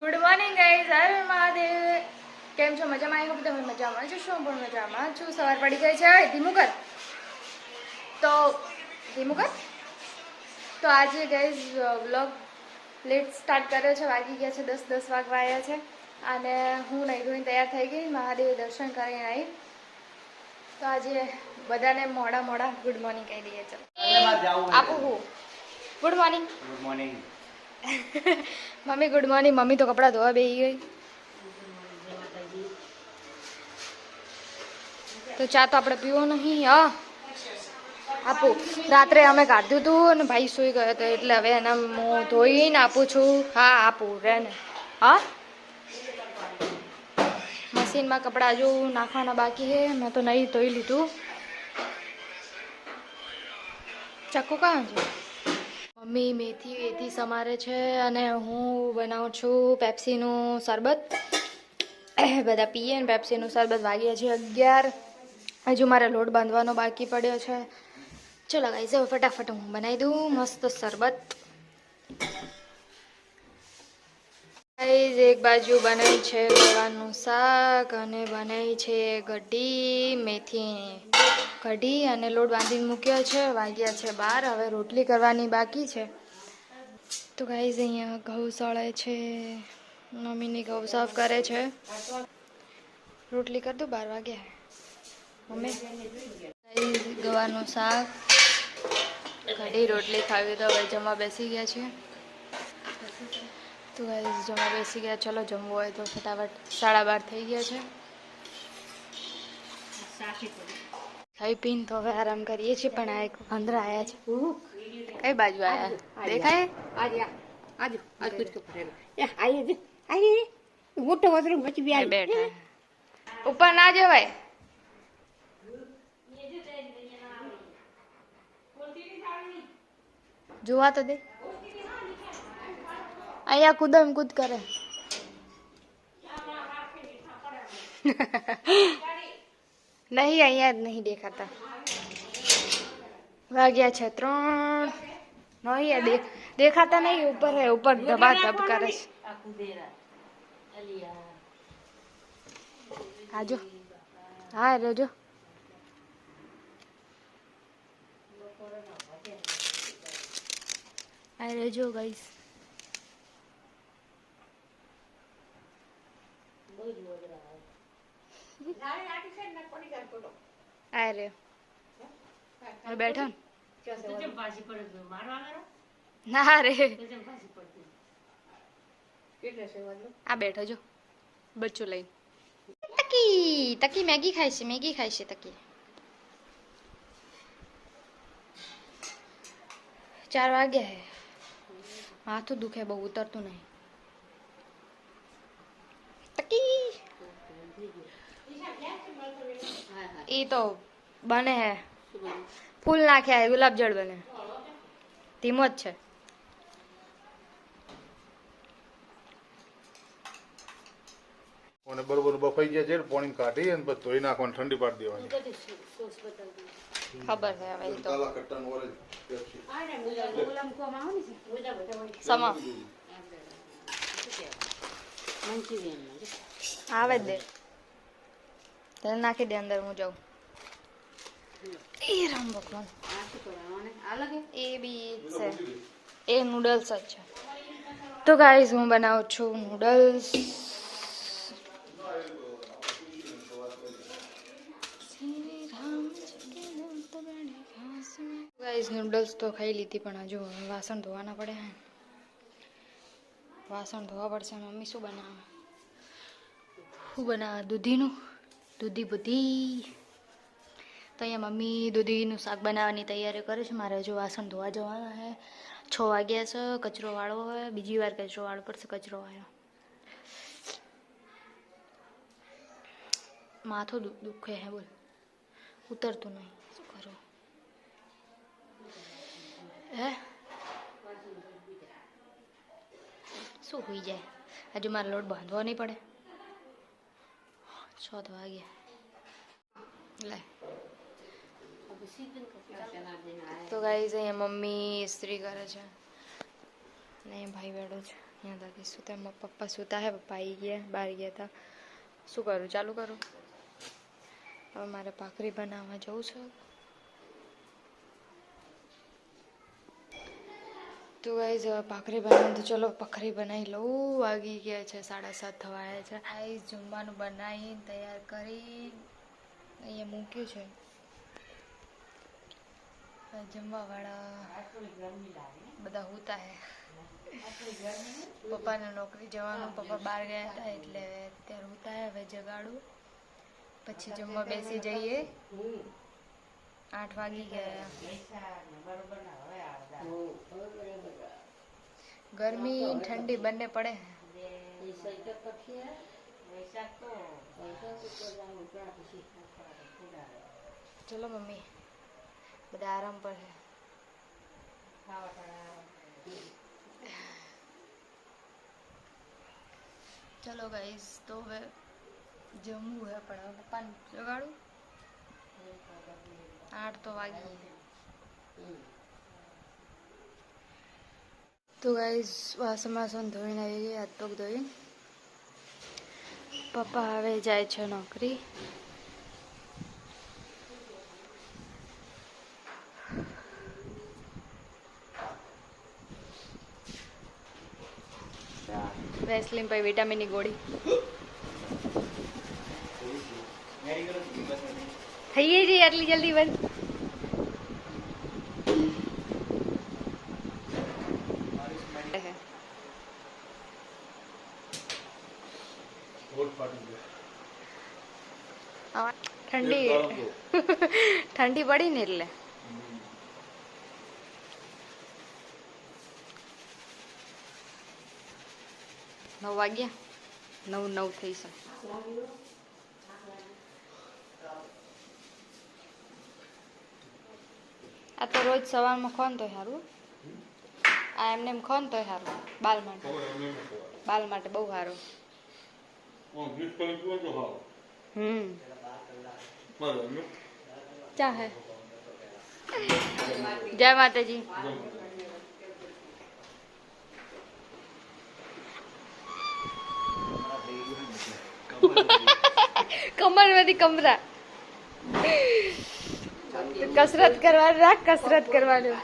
Good morning guys, હર મહાદેવ. કેમ છો? મજામાં? આવી હોપ તમે મજામાં છો. શું પણ મજામાં છું. સવાર પડી ગઈ છે. ધીમું કર તો તો આજે ગાઈઝ વ્લોગ લેટ સ્ટાર્ટ કર્યો છે. વાગી ગયા છે 10 વાગવા આવ્યા છે અને હું નહીં ધોઈને તૈયાર થઈ ગઈ. મહાદેવ દર્શન કરીને આવી. તો આજે બધાને મોડા ગુડ મોર્નિંગ કહી દઈએ. ચાલો આપું હું good morning. Good morning. Mummy good morning. Mummy તો કપડાં ધોવા બેસી ગઈ. તો ચા તો આપણે પીવો નહીં. હા આપું. રાત્રે અમે કાઢ્યું હતું અને ભાઈ સૂઈ ગયો હતો એટલે હવે એને હું ધોઈને આપું છું. હા આપું રે ને. હા મશીનમાં કપડાં હજુ નાખવાના બાકી છે. મેં તો નહીં ધોઈ લીધું. ચાકુ કાં છે? મમ્મી મેથી સમારે છે અને હું બનાવું છું પેપ્સીનું શરબત. બધા પીએ ને પેપ્સીનું શરબત. વાગ્યા છે 11. હજુ મારે લોટ બાંધવાનો બાકી પડ્યો છે. ચલો ગાઈસ હવે ફટાફટ હું બનાવી દઉં મસ્ત શરબત. ગાઈસ એક બાજુ બનાવી છે ગળાનું શાક અને બનાવી છે મેથી કઢી અને લોટ બાંધીને મૂક્યો છે. વાગ્યા છે 12. હવે રોટલી કરવાની બાકી છે. તો ગાઈસ અહીંયા ઘઉં સળે છે. મમ્મીની ઘઉં સાફ કરે છે. રોટલી કરી દઉં. 12 વાગ્યા મમ્મી. ગવાનું શાક કઢી રોટલી ખાવી તો હવે જમવા બેસી ગયા છે. તો ગાઈસ જમવા બેસી ગયા. ચલો જમવું હોય તો ફટાફટ 12:30 થઈ ગયા છે. ખાઈ પીને તો હવે આરામ કરીએ છીએ. પણ આ એક અંદર આવ્યા છે. કઈ બાજુ આવ્યા દેખાય? બેઠા ઉપર ના જવાય. જોવા તો દે. અહીંયા કૂદમ કૂદ કરે. નહીં અહીંયા જ નહીં દેખાતા. વાગ્યા છે 3. નહીં દેખાતા નહીં. ઉપર હે ઉપર ધબા ધબ કરે છે. આજો હા રેજો. આ રેજો ગાઈસ. આ રે બેઠો ના રે. આ બેઠો જો બચ્ચું લઈ. તકી મેગી ખાય છે. તકી 4 વાગ્યા હે. માથું દુખે બહુ. ઉતરતું નહીં. તકી એ તો બને હે. ફૂલ નાખ્યા હે. ગુલાબ જળ બને. ધીમો જ છે. અને બરોબર બફાઈ ગયા છે. પાણી કાઢી અને પછી ધોઈ નાખવાની. ઠંડી પાડી દેવાની. ખબર છે હવે તો. સમા આવે જ દે. તને નાખી દે અંદર. હું જાઉં. એ રામ ભગવાન. એ બી છે. એ નૂડલ્સ જ છે. તો ગાઈસ હું બનાવું છું નૂડલ્સ. ગાઈસ નૂડલ્સ તો ખાઈ લીધી પણ હજુ વાસણ ધોવાના પડે. વાસણ ધોવા પડશે. મમ્મી શું બનાવે? દૂધી બુધી. તો અહીંયા મમ્મી દૂધીનું શાક બનાવવાની તૈયારી કરે છે. મારે હજુ વાસણ ધોવા જવાના છે. 6 વાગ્યા છે. કચરો વાળો હોય. બીજી વાર કચરો વાળો પડશે. કચરો વાળો માથું દુખે હે. બોલ ઉતરતું નહીં. શું કરું હે? શું હોઈ જાય. હજુ મારે લોટ બાંધવો નહીં પડે. 6 વાગ્યા. લે તો ગાઈઝ અહીંયા મમ્મી ઇસ્ત્રી કરે છે અને ભાઈ બેઠો છે. અહીંયા દાદી સુતા, પપ્પા સુતા હે, પપ્પા આવી ગયા, બહાર ગયા હતા. શું કરું, ચાલુ કરું? હવે મારે ભાખરી બનાવવા જવું છે. તો ગાઈઝ હવે ભાખરી બનાવું તો ચલો ભાખરી બનાવી લઉં. વાગી ગયા છે 7:30 થવા આવ્યા છે. ગાઈઝ જમવાનું બનાવીને તૈયાર કરી અહીંયા મૂક્યું છે. જમવાવાળા બધા હોતા હે. પપ્પાને નોકરી જવાનું, પપ્પા બહાર ગયા હતા એટલે અત્યારે હોતા હે. હવે જગાડું પછી જમવા બેસી જઈએ. 8 વાગી ગયા. ગરમી ઠંડી બંને પડે. ચલો મમ્મી બધા આરામ પર છે. ચલો ગાઈસ તો હવે જમવું હે પણ હવે પપ્પાને જગાડું. 8 તો વાગી. તો ગાઈસ વાસણ ધોઈને આવી ગયા, હાથ પગ ધોઈને. પપ્પા હવે જાય છે નોકરી. વેસ્લિન પછી વિટામિનની ગોળી થઈ ગઈ આટલી જલ્દી બંધ. ઠંડી પડી ને એટલે 9 વાગ્યા. 9 થઈ છે. આ તો રોજ સવારમાં ખોન તો સારું. આ એમને એમ ખોન તો સારું બાલ માટે બહુ સારું. ચા હે. જય માતાજી. કમર માંથી કમરા કસરત કરવાની રાખ, કસરત કરવાની.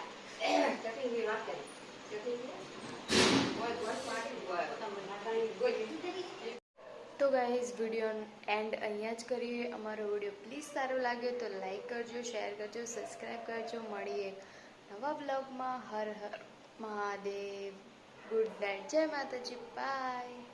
તો ગાઈઝ વિડીયો એન્ડ અહીંયા જ કરીએ. અમારો વિડીયો પ્લીઝ સારો લાગે તો લાઈક કરજો, શેર કરજો, સબસ્ક્રાઈબ કરજો. મળીએ નવા બ્લોગમાં. હર હર મહાદેવ. Good night. જય માતાજી. બાય.